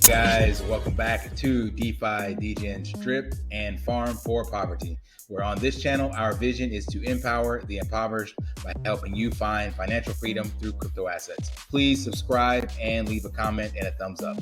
Guys, welcome back to DeFi, Degens, Drip, and Farm for Poverty, where on this channel, our vision is to empower the impoverished by helping you find financial freedom through crypto assets. Please subscribe and leave a comment and a thumbs up.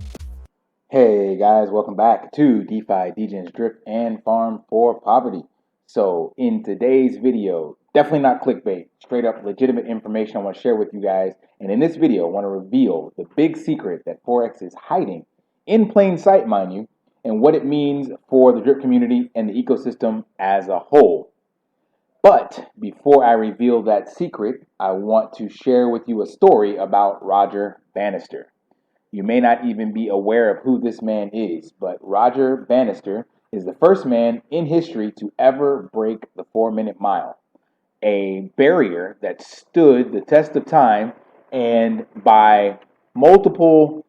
Hey guys, welcome back to DeFi, Degens, Drip, and Farm for Poverty. So in today's video, definitely not clickbait, straight up legitimate information I want to share with you guys. And in this video, I want to reveal the big secret that Forex is hiding in plain sight, mind you, and what it means for the drip community and the ecosystem as a whole. But before I reveal that secret, I want to share with you a story about Roger Bannister. You may not even be aware of who this man is, but Roger Bannister is the first man in history to ever break the 4-minute mile, a barrier that stood the test of time, and by multiple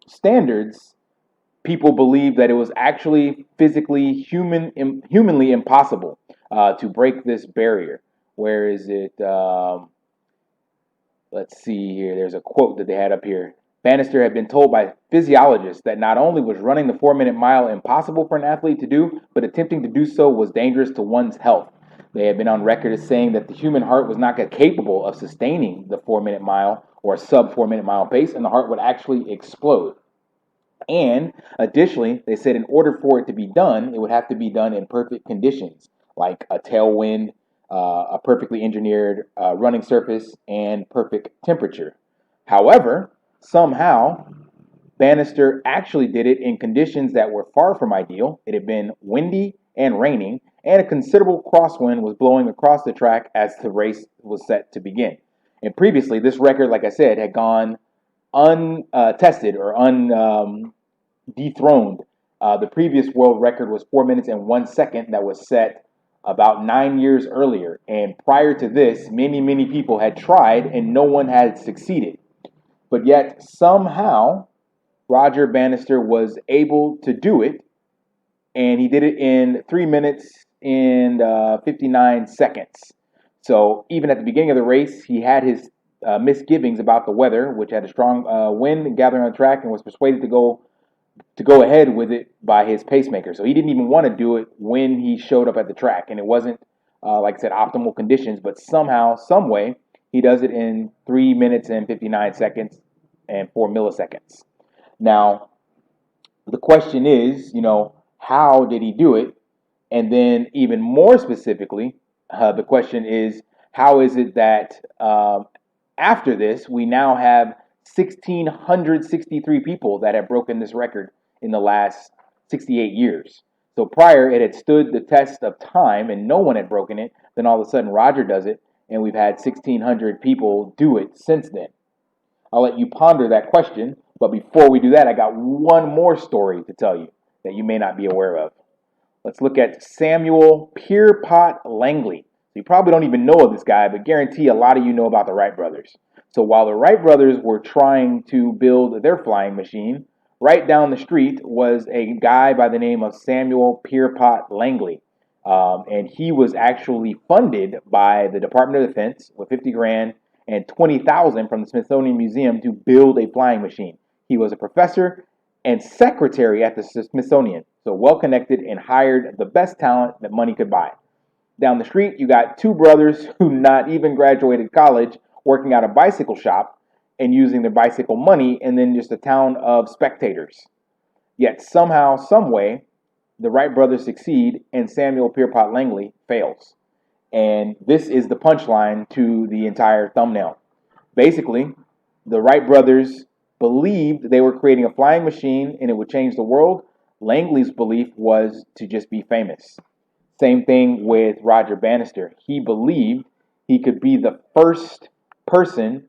standards, people believe that it was actually physically humanly impossible to break this barrier. Where is it? Let's see here. There's a quote that they had up here. Bannister had been told by physiologists that not only was running the 4-minute mile impossible for an athlete to do, but attempting to do so was dangerous to one's health. They had been on record as saying that the human heart was not capable of sustaining the 4-minute mile or sub 4-minute mile pace, and the heart would actually explode. And additionally, they said in order for it to be done, it would have to be done in perfect conditions, like a tailwind, a perfectly engineered running surface, and perfect temperature. However, somehow, Bannister actually did it in conditions that were far from ideal. It had been windy and raining, and a considerable crosswind was blowing across the track as the race was set to begin. And previously, this record, like I said, had gone untested or dethroned. The previous world record was 4 minutes and 1 second that was set about 9 years earlier. And prior to this, many people had tried and no one had succeeded. But yet somehow Roger Bannister was able to do it, and he did it in 3 minutes and 59 seconds. So even at the beginning of the race, he had his misgivings about the weather, which had a strong wind gathering on the track, and was persuaded to go ahead with it by his pacemaker. So he didn't even want to do it when he showed up at the track, and it wasn't, like I said, optimal conditions, but somehow, some way, he does it in 3 minutes and 59 seconds and 4 milliseconds. Now, the question is, how did he do it? And then even more specifically, the question is, how is it that after this, we now have 1,663 people that have broken this record in the last 68 years? So prior, it had stood the test of time and no one had broken it. Then all of a sudden, Roger does it, and we've had 1,600 people do it since then. I'll let you ponder that question, but before we do that, I got one more story to tell you that you may not be aware of. Let's look at Samuel Pierpont Langley. You probably don't even know of this guy, but guarantee a lot of you know about the Wright brothers. So while the Wright brothers were trying to build their flying machine, right down the street was a guy by the name of Samuel Pierpont Langley. And he was actually funded by the Department of Defense with 50 grand and 20,000 from the Smithsonian Museum to build a flying machine. He was a professor and secretary at the Smithsonian, so well connected and hired the best talent that money could buy. Down the street, you got two brothers who not even graduated college, working at a bicycle shop and using their bicycle money, and then just a town of spectators. Yet somehow, some way, the Wright brothers succeed and Samuel Pierpont Langley fails. And this is the punchline to the entire thumbnail. Basically, the Wright brothers believed they were creating a flying machine and it would change the world. Langley's belief was to just be famous. Same thing with Roger Bannister. He believed he could be the first person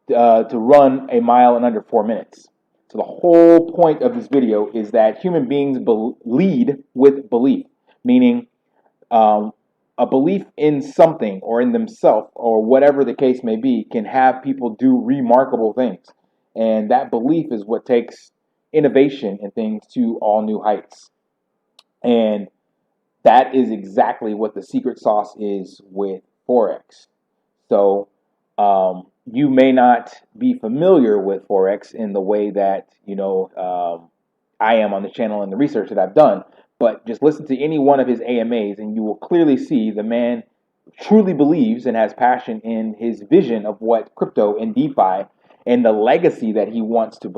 to run a mile in under 4 minutes. So the whole point of this video is that human beings lead with belief, meaning a belief in something or in themselves or whatever the case may be can have people do remarkable things. And that belief is what takes innovation and things to all new heights. And that is exactly what the secret sauce is with Forex. So you may not be familiar with Forex in the way that, I am on the channel and the research that I've done, but just listen to any one of his AMAs and you will clearly see the man truly believes and has passion in his vision of what crypto and DeFi and the legacy that he wants to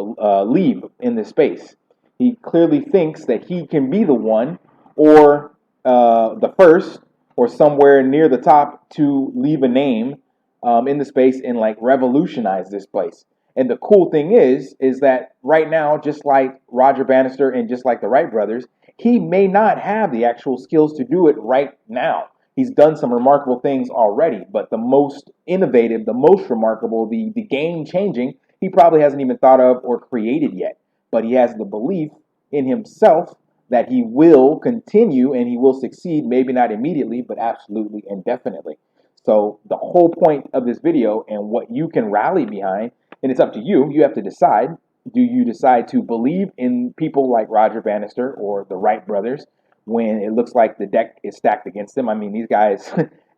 leave in this space. He clearly thinks that he can be the one or the first or somewhere near the top to leave a name in the space and like revolutionize this place. And the cool thing is that right now, just like Roger Bannister and just like the Wright brothers, he may not have the actual skills to do it right now. He's done some remarkable things already, but the most innovative, the most remarkable, the game changing, he probably hasn't even thought of or created yet. But he has the belief in himself that he will continue and he will succeed, maybe not immediately, but absolutely and definitely. So the whole point of this video and what you can rally behind, and it's up to you, you have to decide. Do you decide to believe in people like Roger Bannister or the Wright brothers when it looks like the deck is stacked against them? I mean, these guys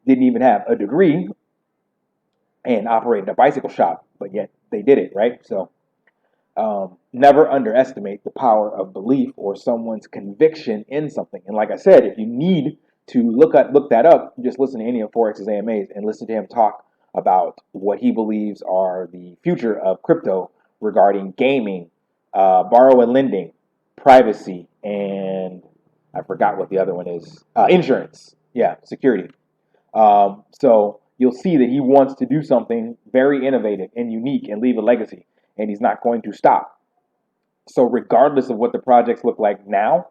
didn't even have a degree and operated a bicycle shop, but yet they did it, right? So never underestimate the power of belief or someone's conviction in something. And like I said, if you need to look that up, just listen to any of Forex's AMAs and listen to him talk about what he believes are the future of crypto regarding gaming, borrow and lending, privacy, and I forgot what the other one is. Insurance. Yeah, security. So you'll see that he wants to do something very innovative and unique and leave a legacy, and he's not going to stop. So regardless of what the projects look like now,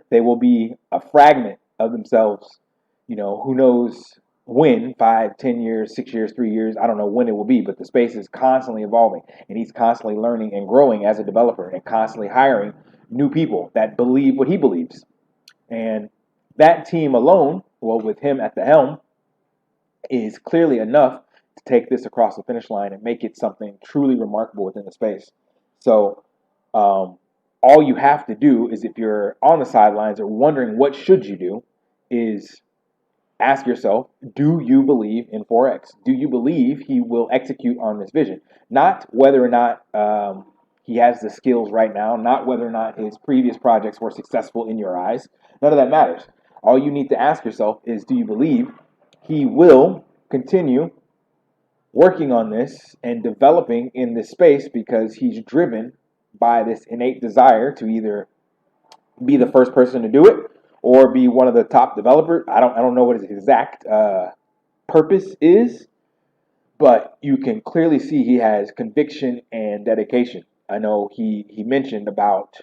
they will be a fragment of themselves. Who knows when, 5, 10 years, 6 years, 3 years, I don't know when it will be, but the space is constantly evolving and he's constantly learning and growing as a developer and constantly hiring new people that believe what he believes. And that team alone, well, with him at the helm, is clearly enough to take this across the finish line and make it something truly remarkable within the space. So all you have to do is, if you're on the sidelines or wondering what should you do, is ask yourself, do you believe in Forex? Do you believe he will execute on this vision? Not whether or not he has the skills right now, not whether or not his previous projects were successful in your eyes. None of that matters. All you need to ask yourself is, do you believe he will continue working on this and developing in this space because he's driven by this innate desire to either be the first person to do it or be one of the top developers. I don't know what his exact purpose is, but you can clearly see he has conviction and dedication. I know he mentioned about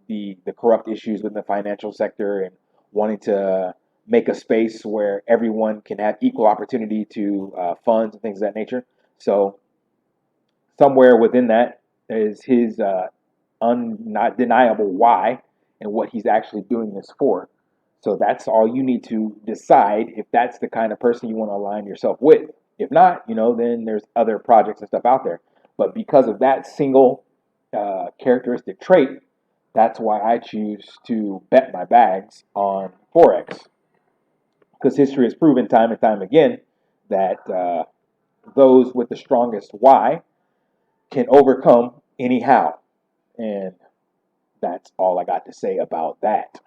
the corrupt issues within the financial sector and wanting to make a space where everyone can have equal opportunity to funds and things of that nature. So somewhere within that is his not deniable why and what he's actually doing this for. So that's all you need to decide if that's the kind of person you want to align yourself with. If not, then there's other projects and stuff out there. But because of that single characteristic trait, that's why I choose to bet my bags on Forex. Because history has proven time and time again that those with the strongest why can overcome any how. And that's all I got to say about that.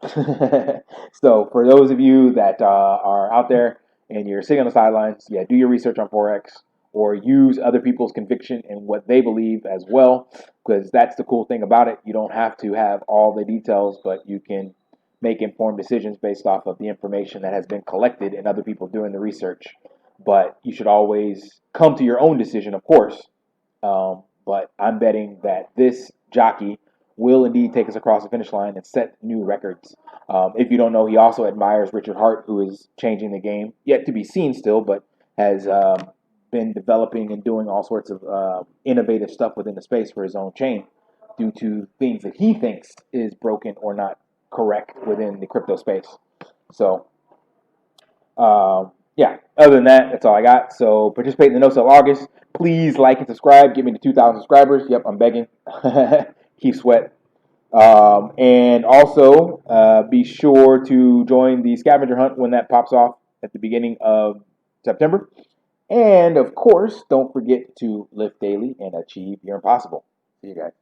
So for those of you that are out there and you're sitting on the sidelines, yeah, do your research on Forex or use other people's conviction and what they believe as well, because that's the cool thing about it. You don't have to have all the details, but you can make informed decisions based off of the information that has been collected and other people doing the research. But you should always come to your own decision, of course. But I'm betting that this jockey will indeed take us across the finish line and set new records. If you don't know, he also admires Richard Hart, who is changing the game, yet to be seen still, but has been developing and doing all sorts of innovative stuff within the space for his own chain due to things that he thinks is broken or not correct within the crypto space. So, yeah, other than that, that's all I got. So participate in the No Sell August. Please like and subscribe. Get me to 2,000 subscribers. Yep, I'm begging. Keith Sweat. And also be sure to join the scavenger hunt when that pops off at the beginning of September. And of course, don't forget to lift daily and achieve your impossible. See you guys.